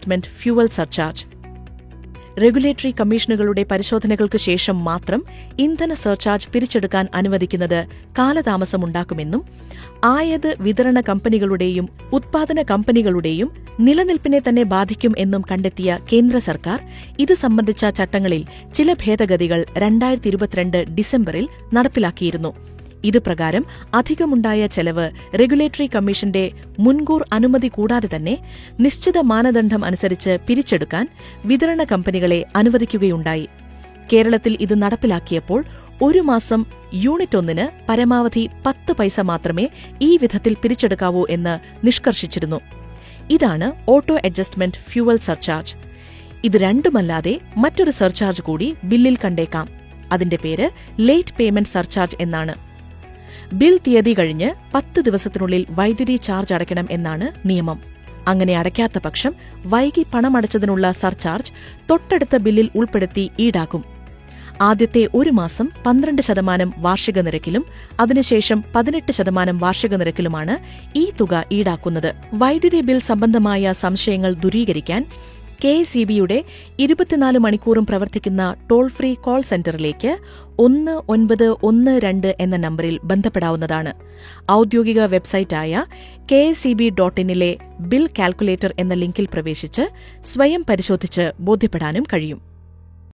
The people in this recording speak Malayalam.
Adjustment fuel surcharge. റെഗുലേറ്ററി കമ്മീഷനുകളുടെ പരിശോധനകൾക്ക് ശേഷം മാത്രം ഇന്ധന സർചാർജ് പിരിച്ചെടുക്കാൻ അനുവദിക്കുന്നത് കാലതാമസമുണ്ടാക്കുമെന്നും ആയത് വിതരണ കമ്പനികളുടെയും ഉത്പാദന കമ്പനികളുടെയും നിലനിൽപ്പിനെ തന്നെ ബാധിക്കും എന്നും കണ്ടെത്തിയ കേന്ദ്ര സർക്കാർ ഇതു സംബന്ധിച്ച ചട്ടങ്ങളിൽ ചില ഭേദഗതികൾ 2022 ഡിസംബറിൽ നടപ്പിലാക്കിയിരുന്നു. ഇതുപ്രകാരം അധികമുണ്ടായ ചെലവ് റെഗുലേറ്ററി കമ്മീഷന്റെ മുൻകൂർ അനുമതി കൂടാതെ തന്നെ നിശ്ചിത മാനദണ്ഡം അനുസരിച്ച് പിരിച്ചെടുക്കാൻ വിതരണ കമ്പനികളെ അനുവദിക്കുകയുണ്ടായി. കേരളത്തിൽ ഇത് നടപ്പിലാക്കിയപ്പോൾ ഒരു മാസം യൂണിറ്റ് 1-ന് പരമാവധി 10 പൈസ മാത്രമേ ഈ വിധത്തിൽ പിരിച്ചെടുക്കാവൂ എന്ന് നിഷ്കർഷിച്ചിരുന്നു. ഇതാണ് ഓട്ടോ അഡ്ജസ്റ്റ്മെന്റ് ഫ്യൂവൽ സർചാർജ്. ഇത് രണ്ടുമല്ലാതെ മറ്റൊരു സർചാർജ് കൂടി ബില്ലിൽ കണ്ടേക്കാം. അതിന്റെ പേര് ലേറ്റ് പേയ്മെന്റ് സർചാർജ് എന്നാണ്. ബിൽ തീയതി കഴിഞ്ഞ് 10 ദിവസത്തിനുള്ളിൽ വൈദ്യുതി ചാർജ് അടയ്ക്കണം എന്നാണ് നിയമം. അങ്ങനെ അടയ്ക്കാത്ത പക്ഷം വൈകി പണമടച്ചതിനുള്ള സർചാർജ് തൊട്ടടുത്ത ബില്ലിൽ ഉൾപ്പെടുത്തി ഈടാക്കും. ആദ്യത്തെ ഒരു മാസം 12% വാർഷിക നിരക്കിലും അതിനുശേഷം 18% വാർഷിക നിരക്കിലുമാണ് ഈ തുക ഈടാക്കുന്നത്. വൈദ്യുതി ബിൽ സംബന്ധമായ സംശയങ്ങൾ ദൂരീകരിക്കാൻ KSEBയുടെ 24 മണിക്കൂറും പ്രവർത്തിക്കുന്ന ടോൾ ഫ്രീ കോൾ സെന്ററിലേക്ക് 1912 എന്ന നമ്പറിൽ ബന്ധപ്പെടാവുന്നതാണ്. ഔദ്യോഗിക വെബ്സൈറ്റായ KSEB.in-ലെ ബിൽ കാൽക്കുലേറ്റർ എന്ന ലിങ്കിൽ പ്രവേശിച്ച് സ്വയം പരിശോധിച്ച് ബോധ്യപ്പെടാനും കഴിയും.